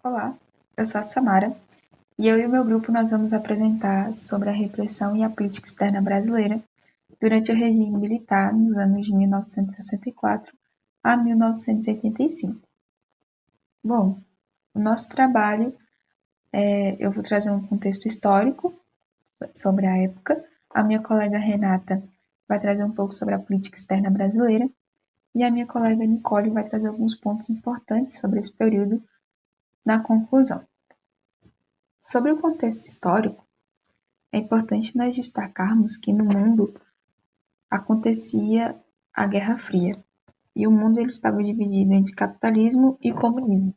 Olá, eu sou a Samara e eu e o meu grupo nós vamos apresentar sobre a repressão e a política externa brasileira durante o regime militar nos anos de 1964 a 1985. Bom, o nosso trabalho eu vou trazer um contexto histórico sobre a época, a minha colega Renata vai trazer um pouco sobre a política externa brasileira e a minha colega Nicole vai trazer alguns pontos importantes sobre esse período na conclusão. Sobre o contexto histórico, é importante nós destacarmos que no mundo acontecia a Guerra Fria e o mundo ele estava dividido entre capitalismo e comunismo.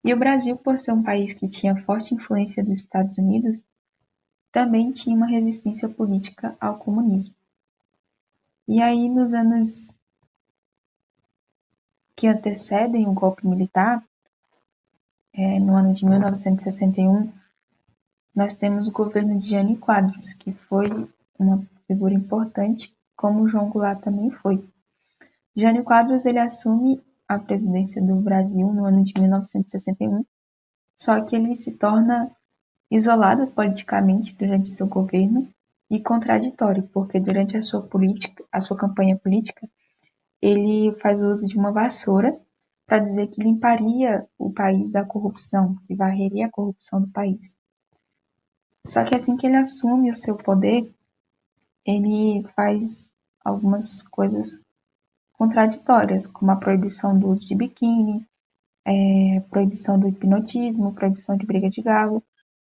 E o Brasil, por ser um país que tinha forte influência dos Estados Unidos, também tinha uma resistência política ao comunismo. E aí, nos anos que antecedem o golpe militar, no ano de 1961, nós temos o governo de Jânio Quadros, que foi uma figura importante, como João Goulart também foi. Jânio Quadros ele assume a presidência do Brasil no ano de 1961, só que ele se torna isolado politicamente durante seu governo e contraditório, porque durante a sua campanha política, ele faz uso de uma vassoura para dizer que limparia o país da corrupção, que varreria a corrupção do país. Só que assim que ele assume o seu poder, ele faz algumas coisas contraditórias, como a proibição do uso de biquíni, proibição do hipnotismo, proibição de briga de galo.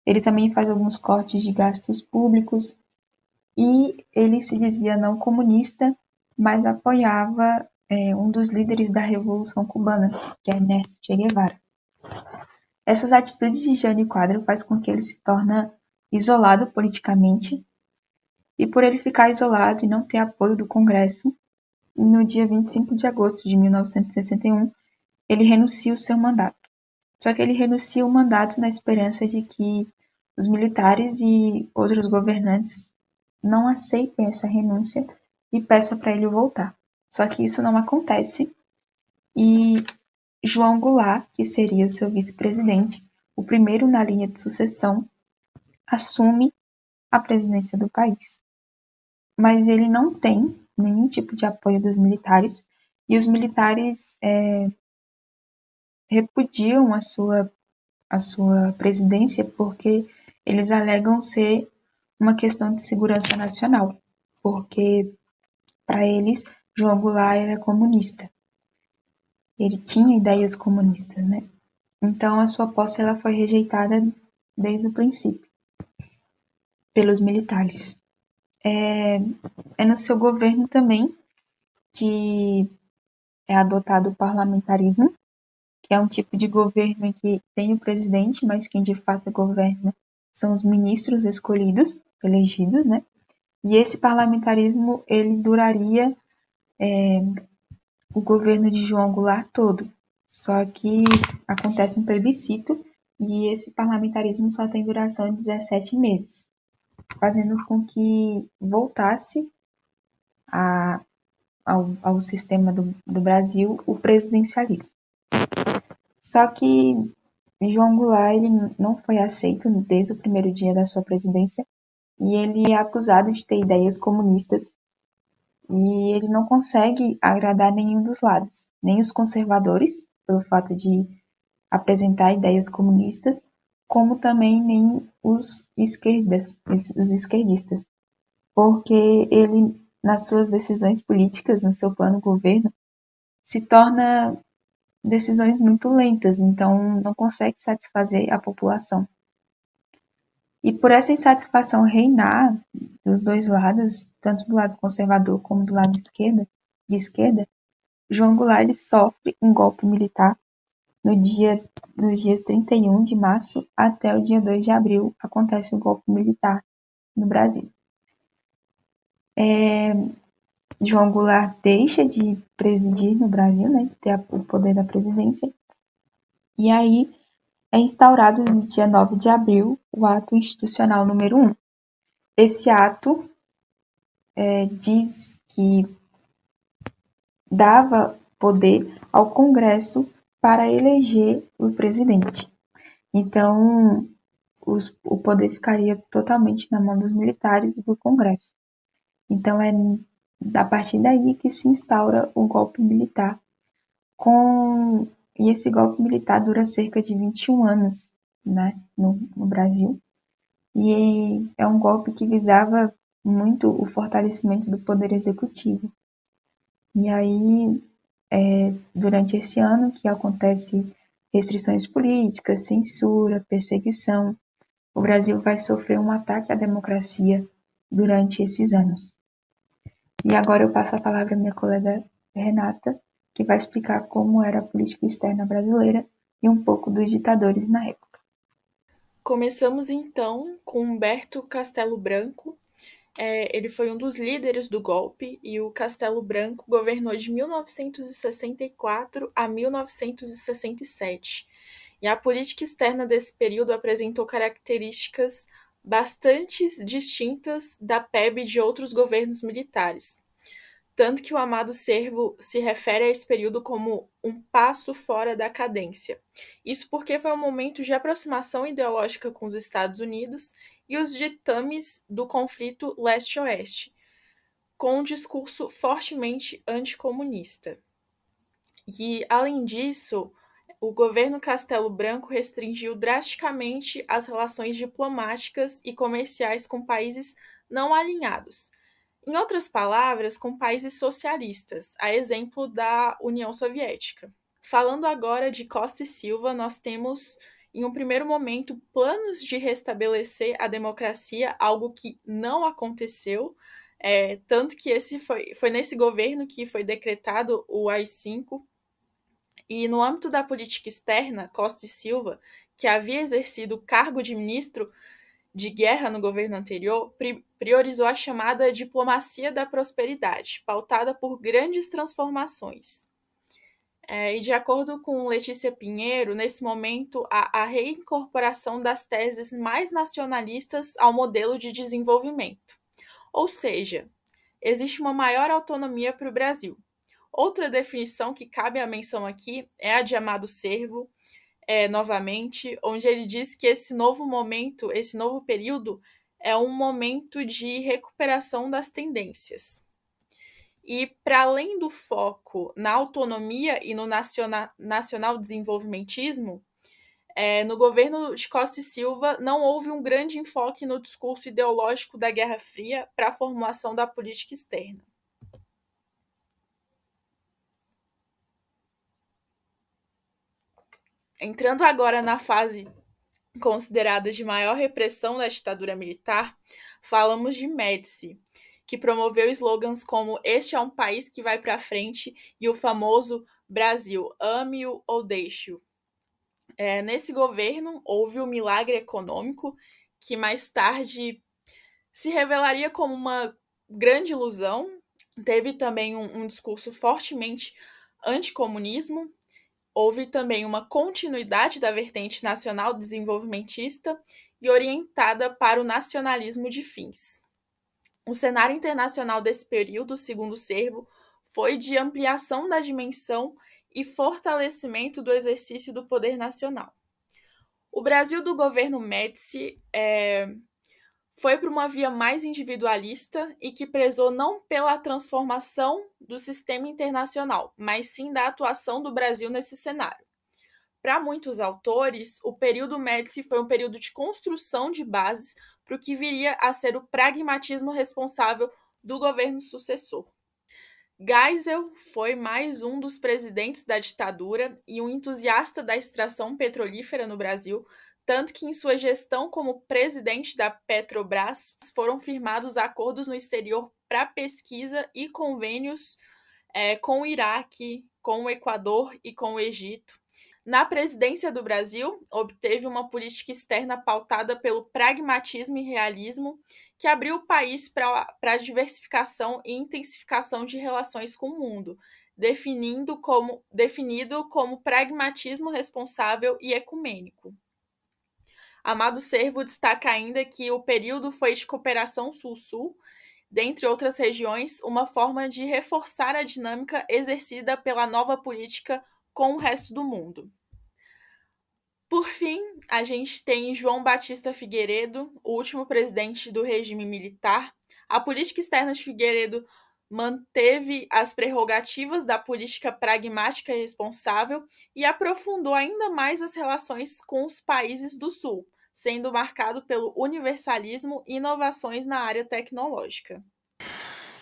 Ele também faz alguns cortes de gastos públicos e ele se dizia não comunista, mas apoiava um dos líderes da Revolução Cubana, que é Ernesto Che Guevara. Essas atitudes de Jânio Quadros faz com que ele se torne isolado politicamente, e por ele ficar isolado e não ter apoio do Congresso, no dia 25 de agosto de 1961, ele renuncia o seu mandato. Só que ele renuncia o mandato na esperança de que os militares e outros governantes não aceitem essa renúncia e peçam para ele voltar. Só que isso não acontece e João Goulart, que seria o seu vice-presidente, o primeiro na linha de sucessão, assume a presidência do país. Mas ele não tem nenhum tipo de apoio dos militares e os militares repudiam a sua presidência porque eles alegam ser uma questão de segurança nacional, porque para eles João Goulart era comunista. Ele tinha ideias comunistas, né? Então a sua posse ela foi rejeitada desde o princípio pelos militares. É no seu governo também que é adotado o parlamentarismo, que é um tipo de governo em que tem o presidente, mas quem de fato governa são os ministros escolhidos, elegidos, né? E esse parlamentarismo ele duraria o governo de João Goulart todo. Só que acontece um plebiscito e esse parlamentarismo só tem duração de 17 meses, fazendo com que voltasse ao sistema do Brasil o presidencialismo. Só que João Goulart ele não foi aceito desde o primeiro dia da sua presidência e ele é acusado de ter ideias comunistas e ele não consegue agradar nenhum dos lados, nem os conservadores, pelo fato de apresentar ideias comunistas, como também nem os esquerdistas, porque ele, nas suas decisões políticas, no seu plano de governo, se torna decisões muito lentas, então não consegue satisfazer a população. E por essa insatisfação reinar dos dois lados, tanto do lado conservador como do lado de esquerda, João Goulart ele sofre um golpe militar nos dias 31 de março até o dia 2 de abril acontece o golpe militar no Brasil. João Goulart deixa de presidir no Brasil, né, de ter o poder da presidência, e aí é instaurado no dia 9 de abril o ato institucional número 1. Esse ato diz que dava poder ao Congresso para eleger o presidente. Então, o poder ficaria totalmente na mão dos militares e do Congresso. Então, é a partir daí que se instaura o golpe militar. E esse golpe militar dura cerca de 21 anos, né, no Brasil. E é um golpe que visava muito o fortalecimento do poder executivo. E aí, durante esse ano que acontece restrições políticas, censura, perseguição, o Brasil vai sofrer um ataque à democracia durante esses anos. E agora eu passo a palavra à minha colega Renata, que vai explicar como era a política externa brasileira e um pouco dos ditadores na época. Começamos então com Humberto Castelo Branco. Ele foi um dos líderes do golpe e o Castelo Branco governou de 1964 a 1967. E a política externa desse período apresentou características bastante distintas da PEB de outros governos militares. Tanto que o Amado Servo se refere a esse período como um passo fora da cadência. Isso porque foi um momento de aproximação ideológica com os Estados Unidos e os ditames do conflito leste-oeste, com um discurso fortemente anticomunista. E, além disso, o governo Castelo Branco restringiu drasticamente as relações diplomáticas e comerciais com países não alinhados. Em outras palavras, com países socialistas, a exemplo da União Soviética. Falando agora de Costa e Silva, nós temos, em um primeiro momento, planos de restabelecer a democracia, algo que não aconteceu, tanto que esse foi nesse governo que foi decretado o AI-5, e no âmbito da política externa, Costa e Silva, que havia exercido o cargo de ministro de guerra no governo anterior, priorizou a chamada diplomacia da prosperidade, pautada por grandes transformações. E de acordo com Letícia Pinheiro, nesse momento, a reincorporação das teses mais nacionalistas ao modelo de desenvolvimento. Ou seja, existe uma maior autonomia para o Brasil. Outra definição que cabe à menção aqui é a de Amado Servo, novamente, onde ele diz que esse novo momento, esse novo período, é um momento de recuperação das tendências. E, para além do foco na autonomia e no nacional desenvolvimentismo, no governo de Costa e Silva não houve um grande enfoque no discurso ideológico da Guerra Fria para a formulação da política externa. Entrando agora na fase considerada de maior repressão da ditadura militar, falamos de Médici, que promoveu slogans como "Este é um país que vai para frente" e o famoso "Brasil, ame-o ou deixe-o". Nesse governo, houve o milagre econômico, que mais tarde se revelaria como uma grande ilusão. Teve também um discurso fortemente anticomunismo. Houve também uma continuidade da vertente nacional desenvolvimentista e orientada para o nacionalismo de fins. O cenário internacional desse período, segundo Servo, foi de ampliação da dimensão e fortalecimento do exercício do poder nacional. O Brasil do governo Médici foi para uma via mais individualista e que prezou não pela transformação do sistema internacional, mas sim da atuação do Brasil nesse cenário. Para muitos autores, o período Médici foi um período de construção de bases para o que viria a ser o pragmatismo responsável do governo sucessor. Geisel foi mais um dos presidentes da ditadura e um entusiasta da extração petrolífera no Brasil, tanto que em sua gestão como presidente da Petrobras foram firmados acordos no exterior para pesquisa e convênios com o Iraque, com o Equador e com o Egito. Na presidência do Brasil, obteve uma política externa pautada pelo pragmatismo e realismo, que abriu o país para a diversificação e intensificação de relações com o mundo, definido como pragmatismo responsável e ecumênico. Amado Servo destaca ainda que o período foi de cooperação sul-sul, dentre outras regiões, uma forma de reforçar a dinâmica exercida pela nova política com o resto do mundo. Por fim, a gente tem João Batista Figueiredo, o último presidente do regime militar. A política externa de Figueiredo manteve as prerrogativas da política pragmática e responsável e aprofundou ainda mais as relações com os países do Sul, sendo marcado pelo universalismo e inovações na área tecnológica.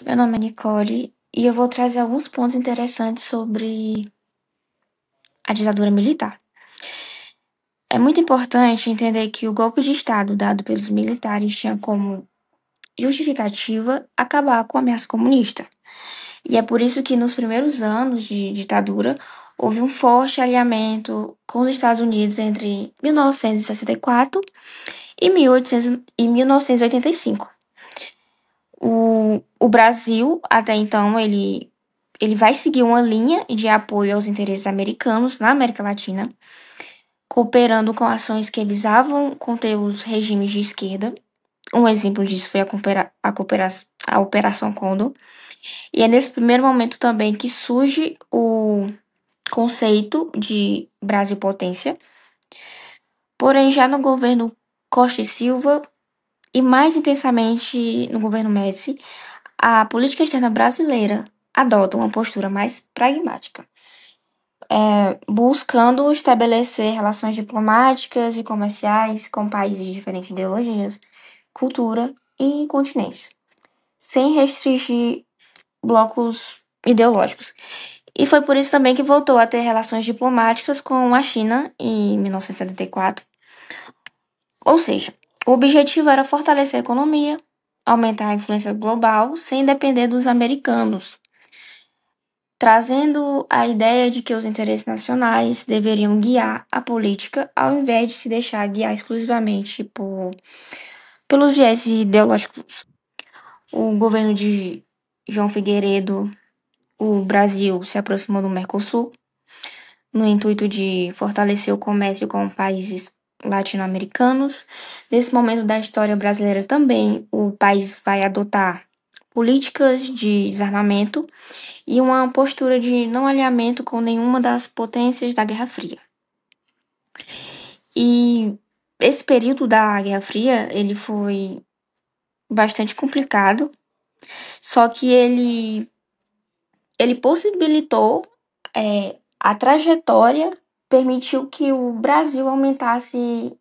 Meu nome é Nicole e eu vou trazer alguns pontos interessantes sobre a ditadura militar. É muito importante entender que o golpe de Estado dado pelos militares tinha como justificativa acabar com a ameaça comunista. E é por isso que nos primeiros anos de ditadura houve um forte alinhamento com os Estados Unidos entre 1964 e 1985. O Brasil, até então, ele vai seguir uma linha de apoio aos interesses americanos na América Latina, cooperando com ações que visavam conter os regimes de esquerda. Um exemplo disso foi a Operação Condor. E é nesse primeiro momento também que surge o conceito de Brasil potência. Porém, já no governo Costa e Silva, e mais intensamente no governo Médici, a política externa brasileira adota uma postura mais pragmática, buscando estabelecer relações diplomáticas e comerciais com países de diferentes ideologias, cultura e continentes, sem restringir blocos ideológicos. E foi por isso também que voltou a ter relações diplomáticas com a China em 1974. Ou seja, o objetivo era fortalecer a economia, aumentar a influência global sem depender dos americanos, trazendo a ideia de que os interesses nacionais deveriam guiar a política ao invés de se deixar guiar exclusivamente pelos viés ideológicos. O governo de João Figueiredo, o Brasil se aproximou do Mercosul, no intuito de fortalecer o comércio com países latino-americanos. Nesse momento da história brasileira também, o país vai adotar políticas de desarmamento e uma postura de não alinhamento com nenhuma das potências da Guerra Fria. E esse período da Guerra Fria, ele foi bastante complicado, só que ele possibilitou a trajetória, permitiu que o Brasil aumentasse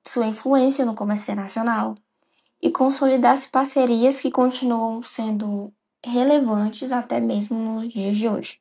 sua influência no comércio internacional e consolidasse parcerias que continuam sendo relevantes até mesmo nos dias de hoje.